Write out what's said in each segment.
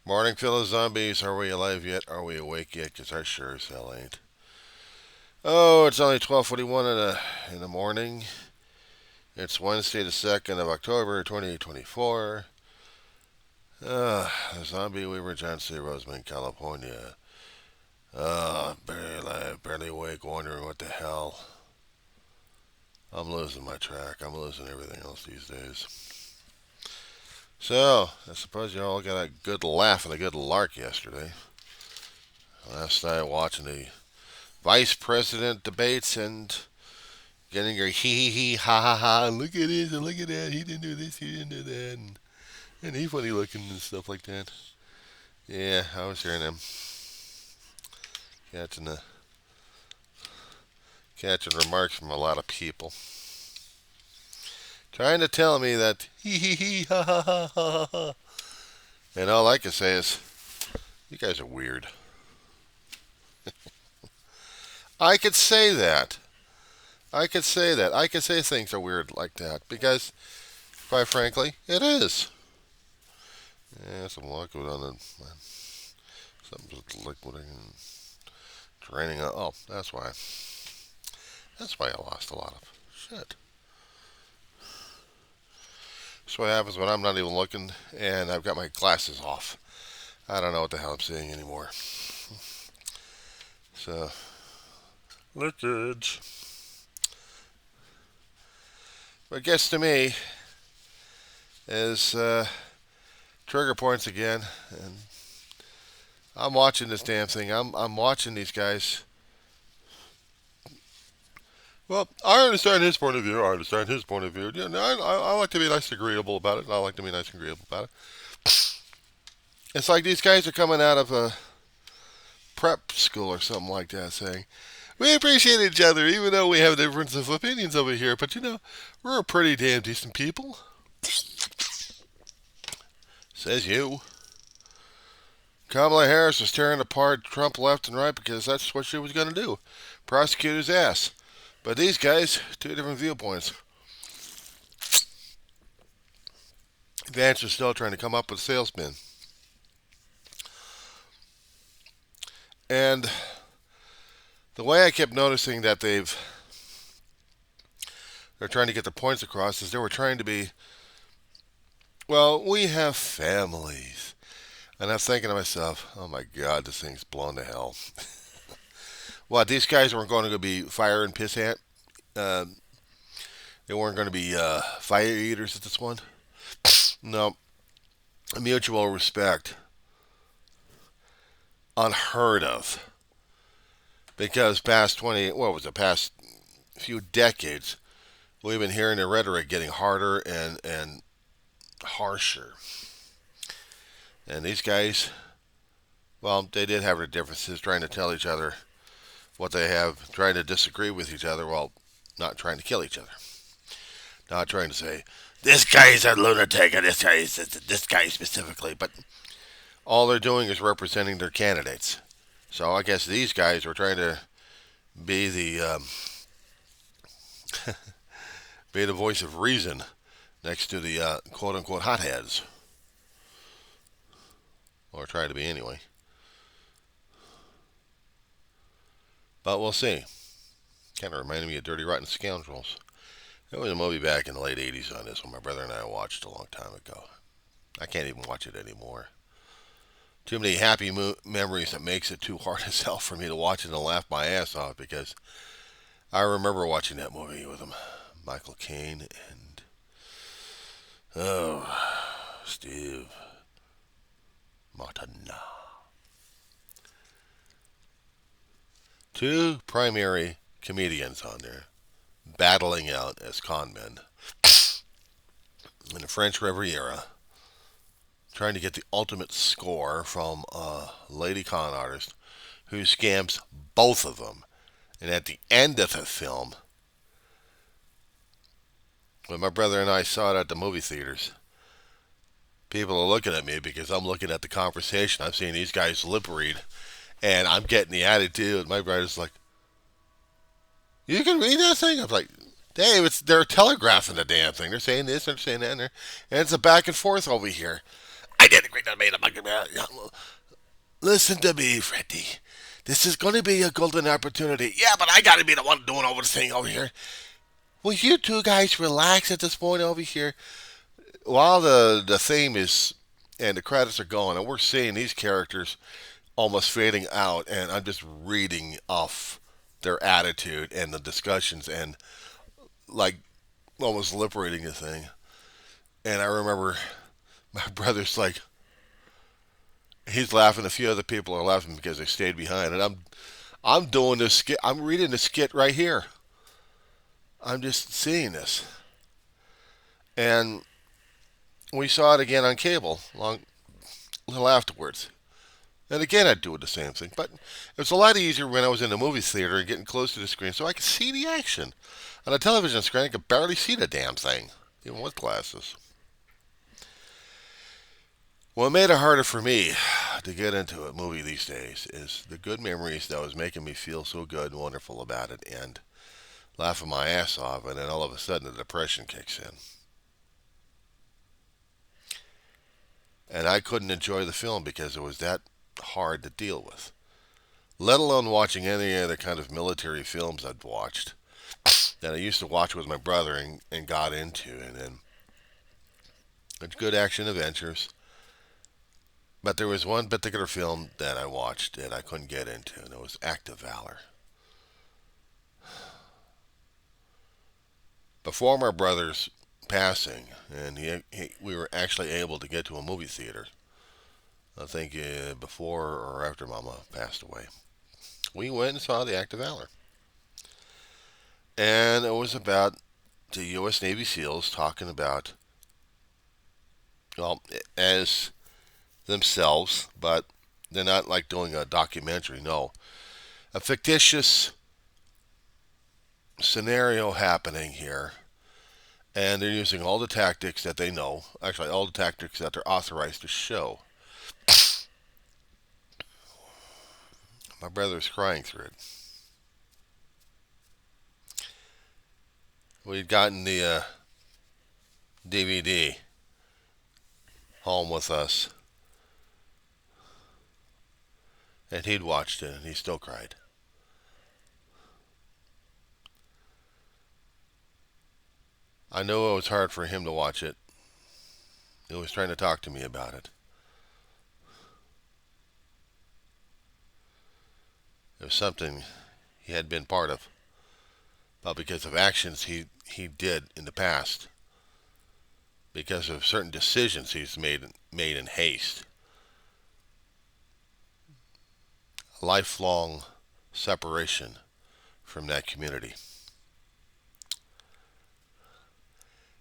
Morning, fellow zombies. Are we alive yet? Are we awake yet? 'Cause I sure as hell ain't. Oh, it's only 12:41 in the morning. It's Wednesday, the 2nd of October, 2024. The zombie Weaver John C. Roseman, California. Barely alive, barely awake, wondering what the hell. I'm losing my track. I'm losing everything else these days. So, I suppose you all got a good laugh and a good lark yesterday. Last night watching the vice president debates and getting your hee hee hee ha ha ha. Look at this and look at that. He didn't do this. He didn't do that. And he's funny looking and stuff like that. Yeah, I was hearing them catching the catching remarks from a lot of people trying to tell me that hee hee hee ha ha ha ha ha. And all I can say is, you guys are weird. I could say that. I could say that. I could say things are weird like that because, quite frankly, it is. Yeah, some liquid on the something's liquid and draining. Oh, that's why. That's why I lost a lot of shit. That's what happens when I'm not even looking and I've got my glasses off. I don't know what the hell I'm seeing anymore. So, liquids. What gets to me is trigger points again, and I'm watching this damn thing. I'm watching these guys. Well, I understand his point of view. I understand his point of view. Yeah, I like to be nice and agreeable about it, and I like to be nice and agreeable about it. It's like these guys are coming out of a prep school or something like that, saying, "We appreciate each other, even though we have difference of opinions over here. But we're a pretty damn decent people." Says you. Kamala Harris was tearing apart Trump left and right because that's what she was going to do. Prosecute his ass. But these guys, two different viewpoints. Vance is still trying to come up with salesmen. And the way I kept noticing that they're trying to get the points across is they were trying to be, well, we have families. And I'm thinking to myself, oh my God, this thing's blown to hell. What, these guys weren't going to be fire and piss ant? Uh, they weren't going to be fire eaters at this one? No. Mutual respect. Unheard of. Because past 20, what was it, past few decades, we've been hearing the rhetoric getting harder and harsher. And these guys, well, they did have their differences, trying to tell each other what they have, trying to disagree with each other while not trying to kill each other. Not trying to say, this guy's a lunatic, or this guy specifically. But all they're doing is representing their candidates. So I guess these guys were trying to be be the voice of reason next to the quote unquote hotheads, or try to be anyway. But we'll see. Kind of reminded me of Dirty Rotten Scoundrels. There was a movie back in the late 80s on this one my brother and I watched a long time ago. I can't even watch it anymore. Too many happy memories that makes it too hard as hell for me to watch it and laugh my ass off because I remember watching that movie with him. Michael Caine and, oh, Steve Martin. Two primary comedians on there battling out as con men in the French Riviera, trying to get the ultimate score from a lady con artist who scams both of them. And at the end of the film, when my brother and I saw it at the movie theaters, people are looking at me because I'm looking at the conversation. I'm seeing these guys lip read, and I'm getting the attitude. My brother's like, "You can read that thing?" I'm like, "Dave, they're telegraphing the damn thing. They're saying this, they're saying that, and it's a back and forth over here." I did a great job, made a monkey. Listen to me, Freddie. This is going to be a golden opportunity. Yeah, but I got to be the one doing over the thing over here. Will you two guys relax at this point over here? While the theme is and the credits are going, and we're seeing these characters almost fading out, and I'm just reading off their attitude and the discussions and like almost lip reading the thing. And I remember my brother's like, he's laughing. A few other people are laughing because they stayed behind, and I'm doing this skit. I'm reading the skit right here. I'm just seeing this, and we saw it again on cable long a little afterwards. And again, I'd do the same thing, but it was a lot easier when I was in the movie theater and getting close to the screen, so I could see the action. On a television screen, I could barely see the damn thing, even with glasses. What made it harder for me to get into a movie these days is the good memories that was making me feel so good and wonderful about it and laughing my ass off, and then all of a sudden the depression kicks in. And I couldn't enjoy the film because it was that hard to deal with, let alone watching any other kind of military films I'd watched that I used to watch with my brother and got into. And then it's good action adventures. But there was one particular film that I watched that I couldn't get into, and it was Act of Valor. Before my brother's passing, and we were actually able to get to a movie theater, I think before or after Mama passed away, we went and saw the Act of Valor. And it was about the U.S. Navy SEALs talking about, well, as themselves, but they're not like doing a documentary. No, a fictitious scenario happening here, and they're using all the tactics that they know, actually all the tactics that they're authorized to show. My brother's crying through it. We'd gotten the DVD home with us, and he'd watched it, and he still cried. I knew it was hard for him to watch it. He was trying to talk to me about it. It was something he had been part of, but because of actions he did in the past, because of certain decisions he's made in haste, a lifelong separation from that community.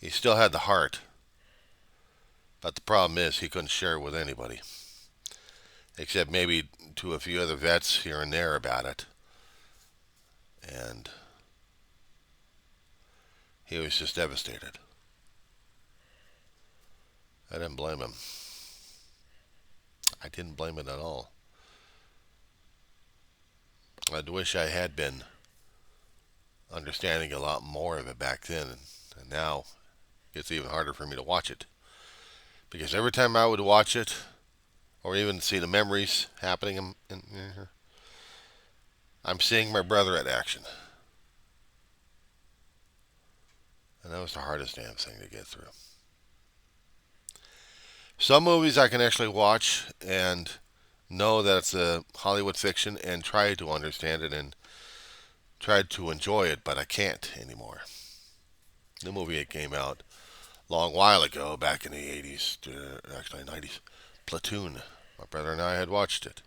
He still had the heart, but the problem is he couldn't share it with anybody, except maybe to a few other vets here and there about it. And he was just devastated. I didn't blame him. I didn't blame it at all. I wish I had been understanding a lot more of it back then, and now it's even harder for me to watch it. Because every time I would watch it, or even see the memories happening in here, I'm seeing my brother at action. And that was the hardest damn thing to get through. Some movies I can actually watch and know that it's a Hollywood fiction and try to understand it and try to enjoy it, but I can't anymore. The movie it came out a long while ago, back in the 80s, actually 90s, Platoon. My brother and I had watched it.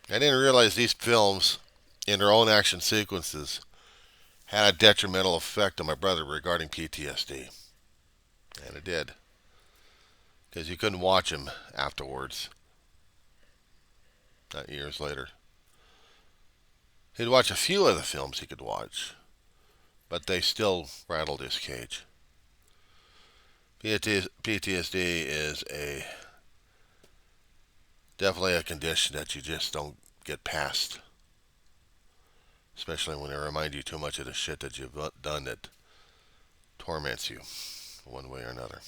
I didn't realize these films, in their own action sequences, had a detrimental effect on my brother regarding PTSD. And it did. Because you couldn't watch him afterwards. Not years later. He'd watch a few of the films he could watch, but they still rattled his cage. PTSD is definitely a condition that you just don't get past. Especially when they remind you too much of the shit that you've done that torments you one way or another.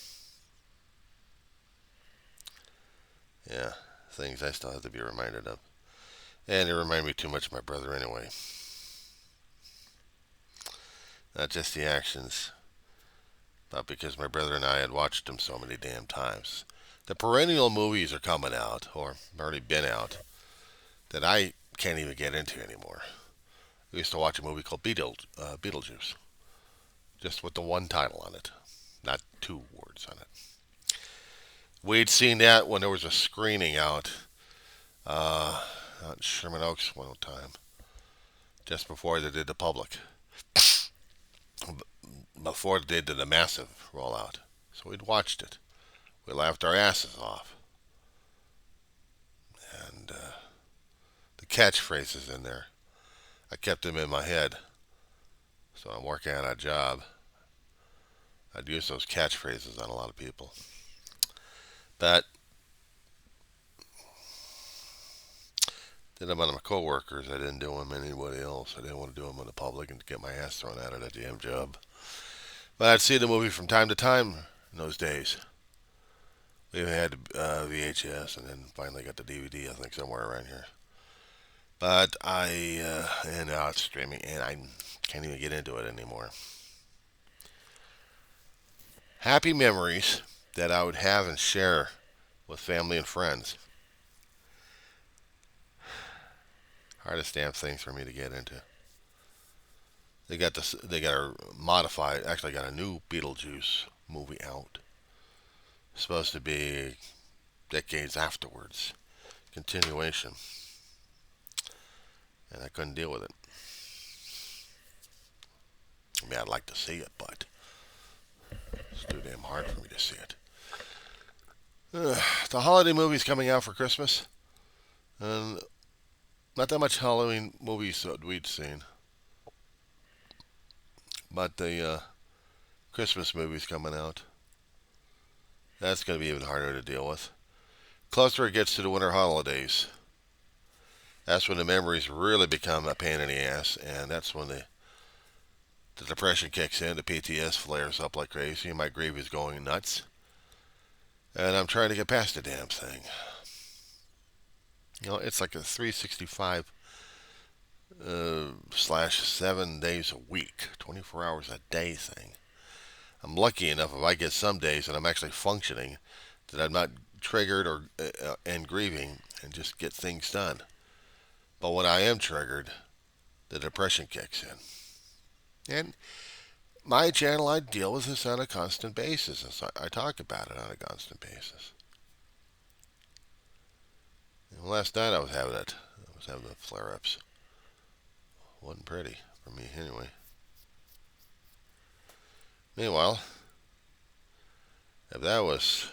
Yeah, things I still have to be reminded of. And it reminded me too much of my brother anyway. Not just the actions, but because my brother and I had watched them so many damn times. The perennial movies are coming out, or already been out, that I can't even get into anymore. We used to watch a movie called Beetlejuice, just with the one title on it, not two words on it. We'd seen that when there was a screening uh, out in Sherman Oaks one time, just before they did the public, before they did the massive rollout. So we'd watched it. We laughed our asses off. And the catchphrases in there, I kept them in my head. So I'm working on a job. I'd use those catchphrases on a lot of people. But did them on my coworkers. I didn't do them on anybody else. I didn't want to do them in the public and get my ass thrown out of that damn job. But I'd see the movie from time to time in those days. We had VHS and then finally got the DVD, I think, somewhere around here. But and now it's streaming, and I can't even get into it anymore. Happy memories that I would have and share with family and friends. Hardest damn things for me to get into. They got this. They got a modified. Actually, got a new Beetlejuice movie out. Supposed to be decades afterwards, continuation, and I couldn't deal with it. I mean, I'd like to see it, but it's too damn hard for me to see it. The holiday movies coming out for Christmas, and not that much Halloween movies that we'd seen, but the Christmas movies coming out. That's going to be even harder to deal with. Closer it gets to the winter holidays, that's when the memories really become a pain in the ass, and that's when the depression kicks in, the PTS flares up like crazy, my grief is going nuts, and I'm trying to get past the damn thing. You know, it's like a 365 slash 7 days a week, 24 hours a day thing. I'm lucky enough if I get some days that I'm actually functioning, that I'm not triggered or and grieving and just get things done. But when I am triggered, the depression kicks in. And my channel, I deal with this on a constant basis. I talk about it on a constant basis. And last night I was having it. I was having the flare-ups. Wasn't pretty for me anyway. Meanwhile, if that was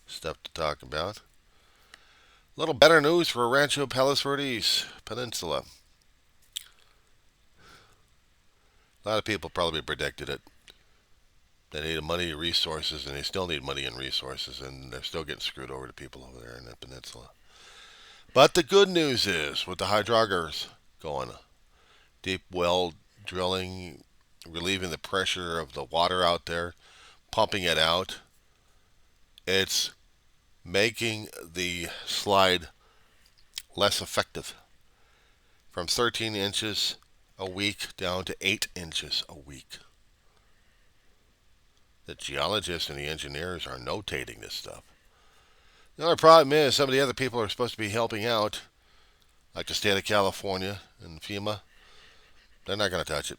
stuff to talk about, a little better news for Rancho Palos Verdes Peninsula. A lot of people probably predicted it. They needed money and resources, and they still need money and resources, and they're still getting screwed over to people over there in the peninsula. But the good news is, with the hydroggers going, deep well drilling, relieving the pressure of the water out there, pumping it out, it's making the slide less effective. From 13 inches a week down to 8 inches a week. The geologists and the engineers are notating this stuff. The only problem is some of the other people are supposed to be helping out, like the state of California and FEMA. They're not going to touch it.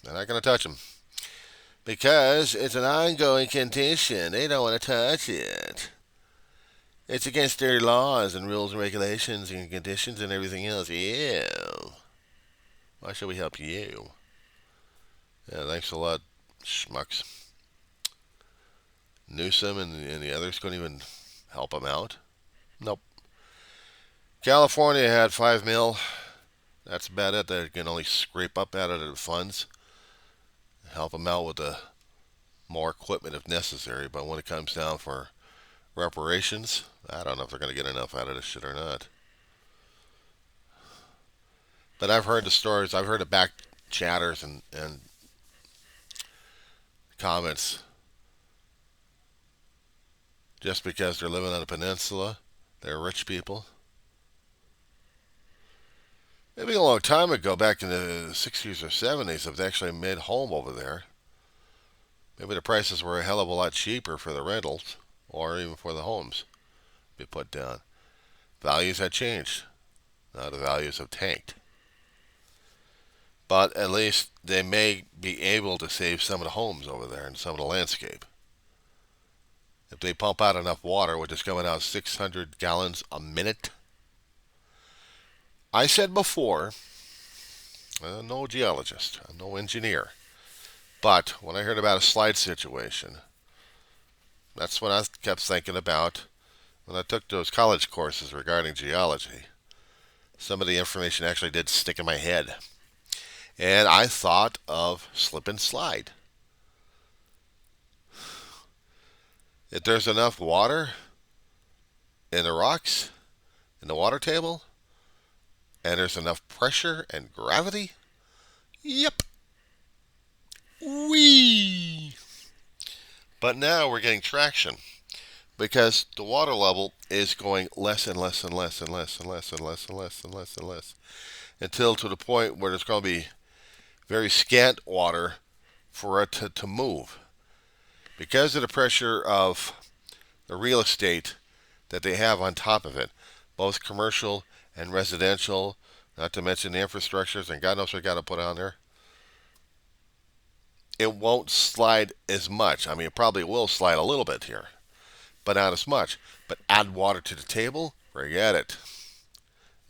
They're not going to touch them because it's an ongoing condition. They don't want to touch it. It's against their laws and rules and regulations and conditions and everything else. Yeah. Why should we help you? Yeah, thanks a lot, schmucks. Newsom and the others couldn't even help them out. Nope. California had 5 mil. That's about it. They can only scrape up out of the funds. Help them out with more equipment if necessary. But when it comes down for reparations, I don't know if they're going to get enough out of this shit or not. But I've heard the stories. I've heard the back chatters and comments just because they're living on a peninsula. They're rich people. Maybe a long time ago, back in the 60s or 70s, if they actually made home over there, maybe the prices were a hell of a lot cheaper for the rentals or even for the homes be put down. Values had changed. Now the values have tanked. But at least they may be able to save some of the homes over there and some of the landscape. If they pump out enough water, which is coming out 600 gallons a minute. I said before, I'm no geologist, I'm no engineer, but when I heard about a slide situation, that's when I kept thinking about when I took those college courses regarding geology. Some of the information actually did stick in my head. And I thought of slip and slide. If there's enough water in the rocks, in the water table, and there's enough pressure and gravity, yep, wee. But now we're getting traction because the water level is going less and less and less and less and less and less and less and less and less until to the point where there's going to be very scant water for it to move. Because of the pressure of the real estate that they have on top of it, both commercial and residential, not to mention the infrastructures, and God knows what we got to put on there, it won't slide as much. I mean, it probably will slide a little bit here, but not as much. But add water to the table, forget it.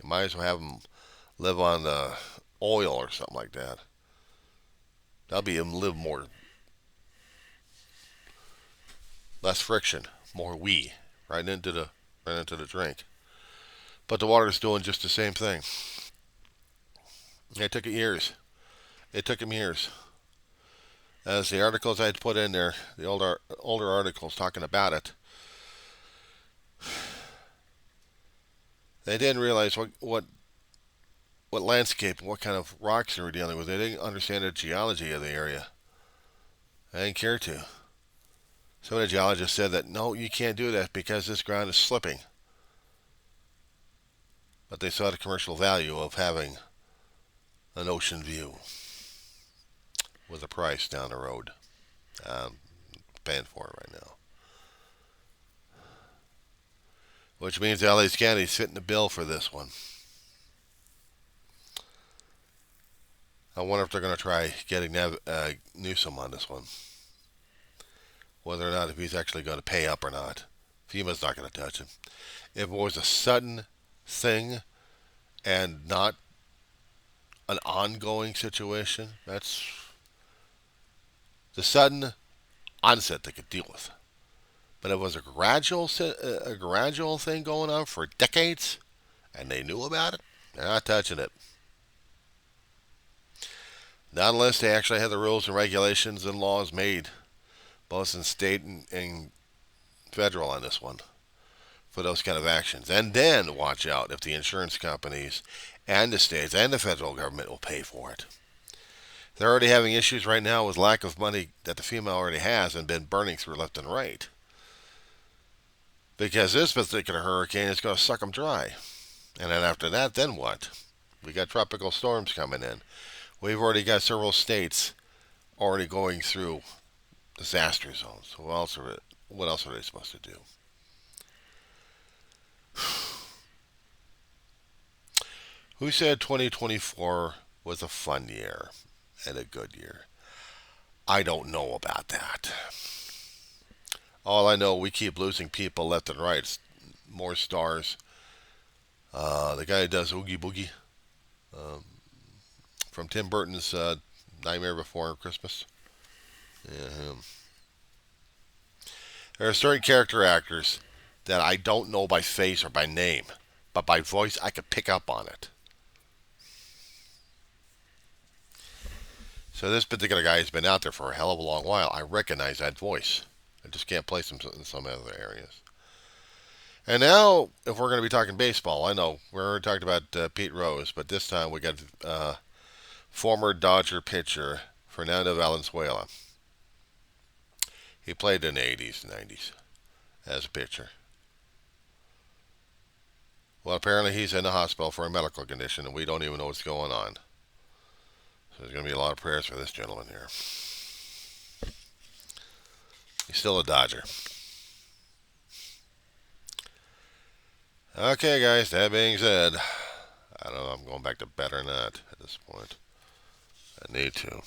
You might as well have them live on oil or something like that. That'll be them live more, less friction, more wee, right into the drink. But the water's doing just the same thing. It took it years. It took them years. As the articles I had put in there, the older articles talking about it, they didn't realize what landscape, what kind of rocks they were dealing with. They didn't understand the geology of the area. They didn't care to. Some of the geologists said that, no, you can't do that because this ground is slipping. But they saw the commercial value of having an ocean view with a price down the road. I'm paying for it right now. Which means LA's County's fitting the bill for this one. I wonder if they're going to try getting Newsom on this one. Whether or not if he's actually going to pay up or not. FEMA's not going to touch him. If it was a sudden thing and not an ongoing situation, that's the sudden onset they could deal with. But if it was a gradual thing going on for decades, and they knew about it, they're not touching it. Not unless they actually have the rules and regulations and laws made, both in state and federal on this one, for those kind of actions. And then watch out if the insurance companies and the states and the federal government will pay for it. They're already having issues right now with lack of money that the FEMA already has and been burning through left and right. Because this particular hurricane is going to suck them dry. And then after that, then what? We got tropical storms coming in. We've already got several states already going through disaster zones. What else are they supposed to do? Who said 2024 was a fun year and a good year? I don't know about that. All I know, we keep losing people left and right. It's more stars. The guy who does Oogie Boogie from Tim Burton's Nightmare Before Christmas. Yeah, him. There are certain character actors that I don't know by face or by name, but by voice I could pick up on it. So this particular guy has been out there for a hell of a long while. I recognize that voice. I just can't place him in some other areas. And now, if we're going to be talking baseball, I know we already talked about Pete Rose, but this time we got former Dodger pitcher Fernando Valenzuela. He played in the 80s and 90s. as a pitcher. Well, apparently he's in the hospital for a medical condition, and we don't even know what's going on. So there's going to be a lot of prayers for this gentleman here. He's still a Dodger. Okay, guys, that being said, I don't know if I'm going back to bed or not at this point. I need to.